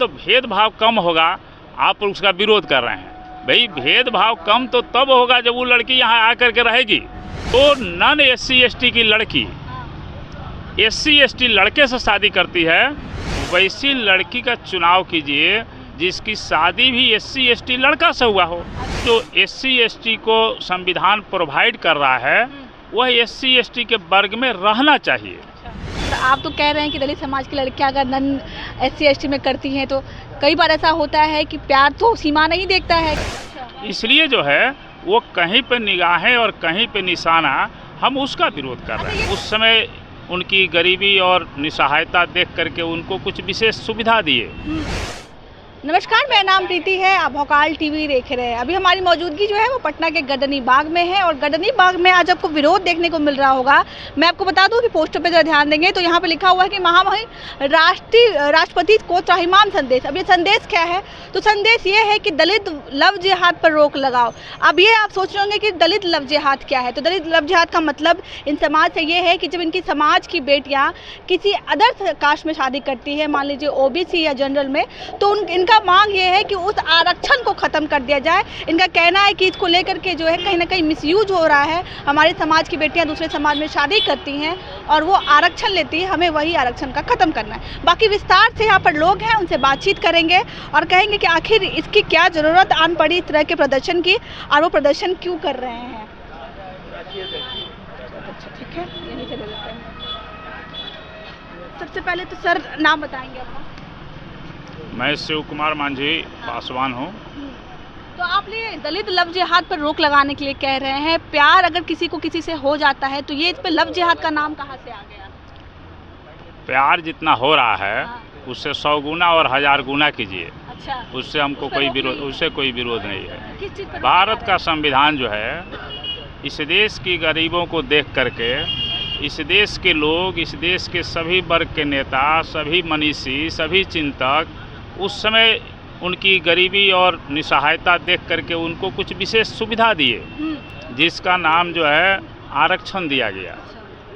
तो भेदभाव कम होगा, आप उसका विरोध कर रहे हैं। भाई भेदभाव कम तो तब होगा जब वो लड़की यहाँ आकर के रहेगी। तो नॉन SC ST की लड़की SC ST लड़के से शादी करती है, वैसी लड़की का चुनाव कीजिए जिसकी शादी भी SC ST लड़का से हुआ हो। जो SC ST को संविधान प्रोवाइड कर रहा है वह SC ST के वर्ग में रहना चाहिए। आप तो कह रहे हैं कि दलित समाज की लड़कियां अगर नॉन SC ST में करती हैं तो कई बार ऐसा होता है कि प्यार तो सीमा नहीं देखता है। इसलिए जो है वो कहीं पे निगाहें और कहीं पे निशाना, हम उसका विरोध कर रहे हैं। उस समय उनकी गरीबी और निसहायता देख करके उनको कुछ विशेष सुविधा दिए। नमस्कार, मेरा नाम प्रीति है, आप भोकाल टीवी देख रहे हैं। अभी हमारी मौजूदगी जो है वो पटना के गर्दनी बाग में है और गर्दनी बाग में आज आपको विरोध देखने को मिल रहा होगा। मैं आपको बता दूं कि पोस्टर पे जरा ध्यान देंगे तो यहाँ पे लिखा हुआ है कि महामहिम राष्ट्रपति को त्राहिमाम संदेश। अब ये संदेश क्या है? तो संदेश ये है कि दलित लव जिहाद पर रोक लगाओ। अब ये आप सोच रहे होंगे कि दलित लव जिहाद क्या है। तो दलित लव जिहाद का मतलब इन समाज से ये है कि जब इनकी समाज की बेटियाँ किसी अदर कास्ट में शादी करती है, मान लीजिए OBC या जनरल में, तो इनका मांग ये है कि उस आरक्षण को ख़त्म कर दिया जाए। इनका कहना है कि इसको लेकर के जो है कहीं ना कहीं मिसयूज हो रहा है। हमारे समाज की बेटियां दूसरे समाज में शादी करती हैं और वो आरक्षण लेती है, हमें वही आरक्षण का ख़त्म करना है। बाकी विस्तार से यहाँ पर लोग हैं, उनसे बातचीत करेंगे और कहेंगे कि आखिर इसकी क्या ज़रूरत आन पड़ी इस तरह के प्रदर्शन की और वो प्रदर्शन क्यों कर रहे हैं। अच्छा ठीक है, यहीं चले जाते हैं। सबसे पहले तो सर नाम बताएंगे अपना। मैं शिव कुमार मांझी पासवान हूँ। तो आप ये दलित लव जिहाद पर रोक लगाने के लिए कह रहे हैं। प्यार अगर किसी को किसी से हो जाता है तो ये इस पे लव जिहाद का नाम कहाँ से आ गया? प्यार जितना हो रहा है उससे 100 गुना और 1000 गुना कीजिए। अच्छा, उससे हमको कोई विरोध, उससे कोई विरोध नहीं है। किस चीज़ पर? भारत का संविधान जो है इस देश की गरीबों को देख करके इस देश के लोग, इस देश के सभी वर्ग के नेता, सभी मनीषी, सभी चिंतक उस समय उनकी गरीबी और निसहायता देख करके उनको कुछ विशेष सुविधा दिए, जिसका नाम जो है आरक्षण दिया गया।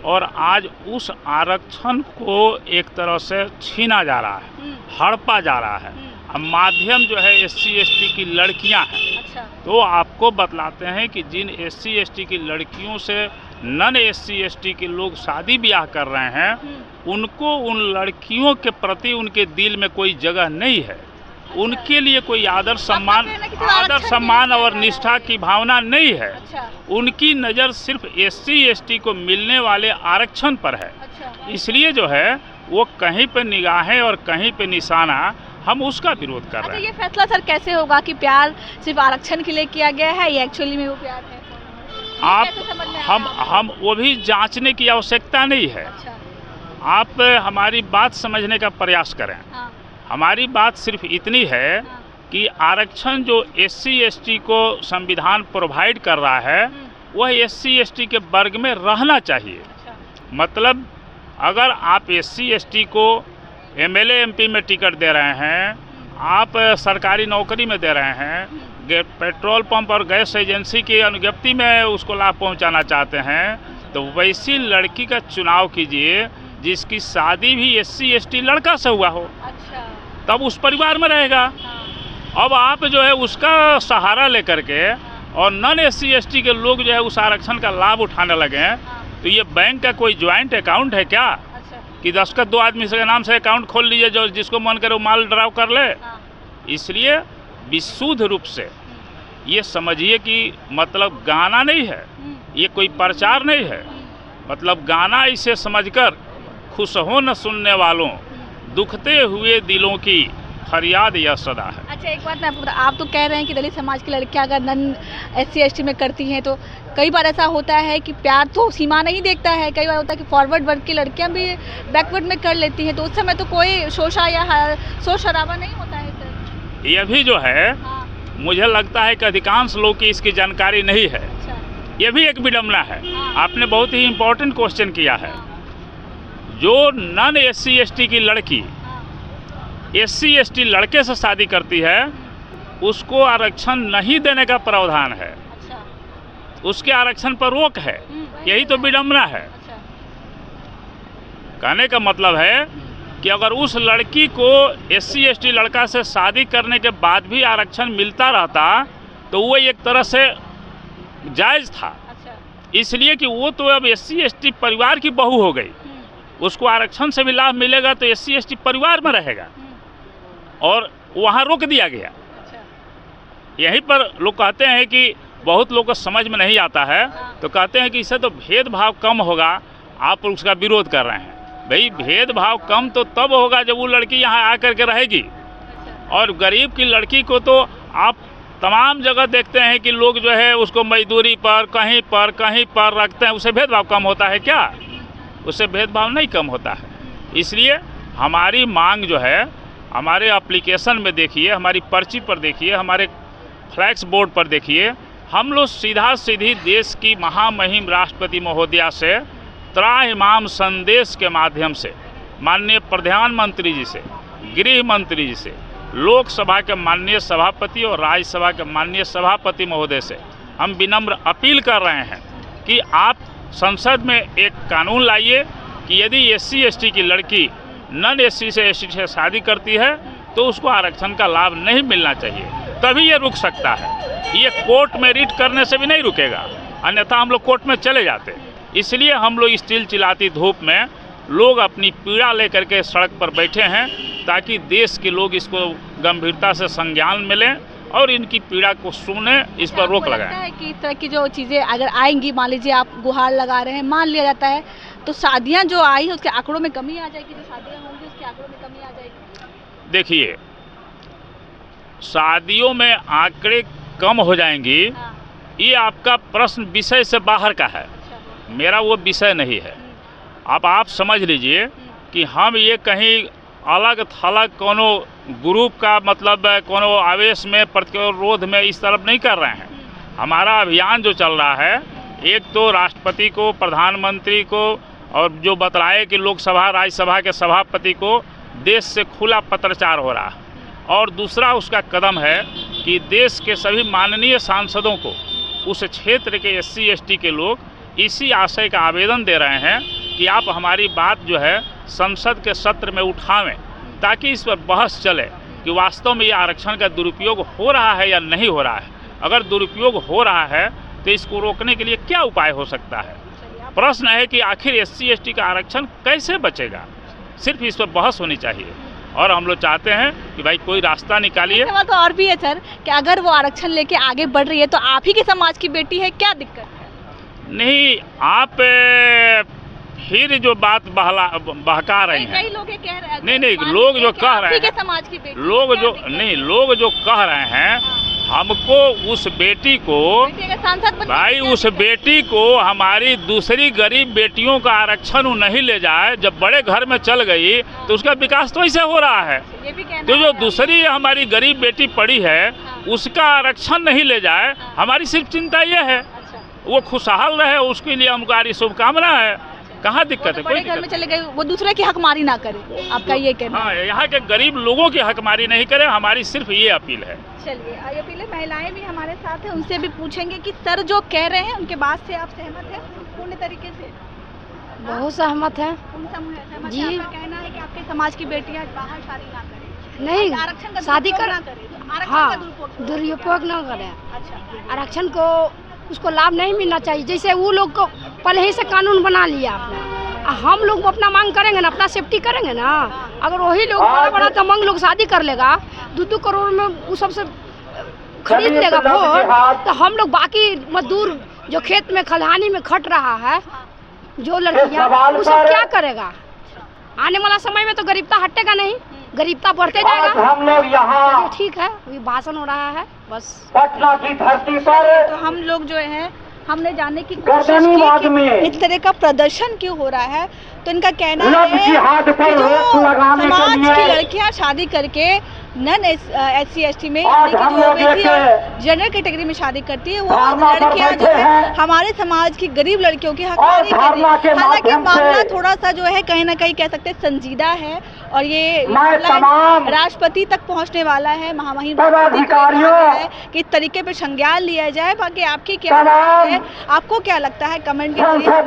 और आज उस आरक्षण को एक तरह से छीना जा रहा है, हड़पा जा रहा है। अब माध्यम जो है SC ST की लड़कियां हैं। अच्छा। तो आपको बतलाते हैं कि जिन SC ST की लड़कियों से नॉन SC ST के लोग शादी ब्याह कर रहे हैं, उनको उन लड़कियों के प्रति उनके दिल में कोई जगह नहीं है। उनके लिए कोई आदर सम्मान और निष्ठा की भावना नहीं है। उनकी नज़र सिर्फ SC ST को मिलने वाले आरक्षण पर है। इसलिए जो है वो कहीं पे निगाहें और कहीं पे निशाना, हम उसका विरोध कर रहे हैं। ये फैसला सर कैसे होगा कि प्यार सिर्फ आरक्षण के लिए किया गया है या एक्चुअली में वो प्यार है? हम वो भी जांचने की आवश्यकता नहीं है। आप हमारी बात समझने का प्रयास करें। हमारी बात सिर्फ इतनी है कि आरक्षण जो SC ST को संविधान प्रोवाइड कर रहा है वह SC ST के वर्ग में रहना चाहिए। मतलब अगर आप SC ST को MLA MP में टिकट दे रहे हैं, आप सरकारी नौकरी में दे रहे हैं, पेट्रोल पंप और गैस एजेंसी की अनुज्ञप्ति में उसको लाभ पहुंचाना चाहते हैं, तो वैसी लड़की का चुनाव कीजिए जिसकी शादी भी SC ST लड़का से हुआ हो। अच्छा। तब उस परिवार में रहेगा। अब आप जो है उसका सहारा लेकर के और नॉन SC ST के लोग जो है उस आरक्षण का लाभ उठाने लगे हैं, तो ये बैंक का कोई ज्वाइंट अकाउंट है क्या? कि 10 का 2 आदमी के नाम से अकाउंट खोल लीजिए, जो जिसको मन करे वो माल ड्राव कर ले। इसलिए विशुद्ध रूप से ये समझिए कि मतलब गाना नहीं है, ये कोई प्रचार नहीं है। मतलब गाना इसे समझकर खुश हो न सुनने वालों, दुखते हुए दिलों की फरियाद यह सदा है। अच्छा, एक बात मैं आपको बता, आप तो कह रहे हैं कि दलित समाज की लड़कियां अगर नॉन SC ST में करती हैं तो कई बार ऐसा होता है कि प्यार तो सीमा नहीं देखता है। कई बार होता है कि फॉरवर्ड वर्ग की लड़कियां भी बैकवर्ड में कर लेती हैं, तो उस समय तो कोई शोषा या शोर शराबा नहीं होता है सर? ये भी जो है मुझे लगता है कि अधिकांश लोग की इसकी जानकारी नहीं है। ये भी एक विडम्बना है। आपने बहुत ही इम्पोर्टेंट क्वेश्चन किया है। जो नॉन SC ST की लड़की SC ST लड़के से शादी करती है उसको आरक्षण नहीं देने का प्रावधान है। उसके आरक्षण पर रोक है। यही तो विडम्बना है। कहने का मतलब है कि अगर उस लड़की को SC ST लड़का से शादी करने के बाद भी आरक्षण मिलता रहता तो वो एक तरह से जायज़ था। अच्छा। इसलिए कि वो तो अब SC ST परिवार की बहू हो गई, उसको आरक्षण से भी लाभ मिलेगा तो SC ST परिवार में रहेगा, और वहाँ रोक दिया गया। अच्छा। यहीं पर लोग कहते हैं कि बहुत लोग को समझ में नहीं आता है, तो कहते हैं कि इससे तो भेदभाव कम होगा, आप उसका विरोध कर रहे हैं। भाई भेदभाव कम तो तब होगा जब वो लड़की यहाँ आकर के रहेगी, और गरीब की लड़की को तो आप तमाम जगह देखते हैं कि लोग जो है उसको मजदूरी पर कहीं पर रखते हैं। उससे भेदभाव कम होता है क्या? उससे भेदभाव नहीं कम होता है। इसलिए हमारी मांग जो है, हमारे एप्लीकेशन में देखिए, हमारी पर्ची पर देखिए, हमारे फ्लैक्स बोर्ड पर देखिए, हम लोग सीधी देश की महामहिम राष्ट्रपति महोदया से त्राहिमाम संदेश के माध्यम से, माननीय प्रधानमंत्री जी से, गृह मंत्री जी से, लोकसभा के माननीय सभापति और राज्यसभा के माननीय सभापति महोदय से हम विनम्र अपील कर रहे हैं कि आप संसद में एक कानून लाइए कि यदि SC ST की लड़की नॉन SC से ST से शादी करती है तो उसको आरक्षण का लाभ नहीं मिलना चाहिए, तभी ये रुक सकता है। ये कोर्ट में रिट करने से भी नहीं रुकेगा, अन्यथा हम लोग कोर्ट में चले जाते। इसलिए हम लोग इस चिलचिलाती धूप में लोग अपनी पीड़ा लेकर के सड़क पर बैठे हैं, ताकि देश के लोग इसको गंभीरता से संज्ञान मिलें और इनकी पीड़ा को सुने, इस पर रोक लगाएं। कि इस तरह की जो चीज़ें अगर आएंगी, मान लीजिए आप गुहार लगा रहे हैं, मान लिया जाता है तो शादियां जो आई उसके आंकड़ों में कमी आ जाएगी, जो शादियां होंगी उसके आंकड़ों में कमी आ जाएगी। देखिए, शादियों में आंकड़े कम हो जाएंगी, ये आपका प्रश्न विषय से बाहर का है, मेरा वो विषय नहीं है। अब आप समझ लीजिए कि हम ये कहीं अलग थलग कोनो ग्रुप का मतलब कोनो आवेश में, प्रतिरोध में इस तरफ नहीं कर रहे हैं। हमारा अभियान जो चल रहा है, एक तो राष्ट्रपति को, प्रधानमंत्री को, और जो बतलाए कि लोकसभा राज्यसभा के सभापति को देश से खुला पत्राचार हो रहा है, और दूसरा उसका कदम है कि देश के सभी माननीय सांसदों को उस क्षेत्र के SC ST के लोग इसी आशय का आवेदन दे रहे हैं कि आप हमारी बात जो है संसद के सत्र में उठावें, ताकि इस पर बहस चले कि वास्तव में ये आरक्षण का दुरुपयोग हो रहा है या नहीं हो रहा है। अगर दुरुपयोग हो रहा है तो इसको रोकने के लिए क्या उपाय हो सकता है। प्रश्न है कि आखिर SC ST का आरक्षण कैसे बचेगा, सिर्फ इस पर बहस होनी चाहिए, और हम लोग चाहते हैं कि भाई कोई रास्ता निकालिए। तो और भी है सर कि अगर वो आरक्षण लेके आगे बढ़ रही है तो आप ही के समाज की बेटी है, क्या दिक्कत है? नहीं, आप फिर जो बात बहका रही हैं। कई लोग ये कह रहे हैं। नहीं, लोग जो कह रहे हैं, समाज की बेटी, लोग जो कह रहे हैं, हमको उस बेटी को, भाई उस बेटी को हमारी दूसरी गरीब बेटियों का आरक्षण नहीं ले जाए, जब बड़े घर में चल गई तो उसका विकास तो ऐसे हो रहा है। तो जो दूसरी हमारी गरीब बेटी पड़ी है उसका आरक्षण नहीं ले जाए, हमारी सिर्फ चिंता ये है वो खुशहाल रहे, उसके लिए हमारी शुभकामना है। कहाँ दिक्कत है? कोई घर में चले गए, वो दूसरे की हकमारी ना करे, आपका ये कहना? हाँ, यहाँ के गरीब लोगों की हकमारी नहीं करे, हमारी सिर्फ ये अपील है। चलिए, ये अपील है। महिलाएं भी हमारे साथ हैं, उनसे भी पूछेंगे कि सर जो कह रहे हैं उनके बात से आप सहमत हैं पूर्ण तरीके से? बहुत सहमत है जी। आपका कहना है कि आपके समाज की बेटियां बाहर शादी ना करें, नहीं आरक्षण का शादी कर, हाँ, दुरुपयोग न करें। अच्छा, आरक्षण को उसको लाभ नहीं मिलना चाहिए। जैसे वो लोग को पहले ही से कानून बना लिया आपने, हम लोग अपना मांग करेंगे ना, अपना सेफ्टी करेंगे ना। अगर वही लोग बड़ा दमंग लोग शादी कर लेगा, 2-2 करोड़ में वो सबसे खरीद लेगा वोट, तो हम लोग बाकी मजदूर जो खेत में खलिहानी में खट रहा है, जो लड़कियां, वो सब क्या करेगा? आने वाला समय में तो गरीबता हटेगा नहीं, गरीबता बढ़ते जाएगा। हम लोग यहाँ ठीक है, अभी भाषण हो रहा है बस। पटना की धरती पर तो हम लोग जो है हमने जानने की कोशिश की कि इस तरह का प्रदर्शन क्यों हो रहा है, तो इनका कहना है कि जो समाज की लड़कियां शादी करके नॉन SC ST में जनरल कैटेगरी में शादी करती है, वो लड़कियां जो है हमारे समाज की गरीब लड़कियों की हकदारी कर रही है। हालांकि मामला थोड़ा सा जो है कहीं ना कहीं कह सकते हैं संजीदा है, और ये राष्ट्रपति तक पहुंचने वाला है, महामहिम है कि इस तरीके पे संज्ञान लिया जाए। बाकी आपकी क्या राय है, आपको क्या लगता है, कमेंट के जरिए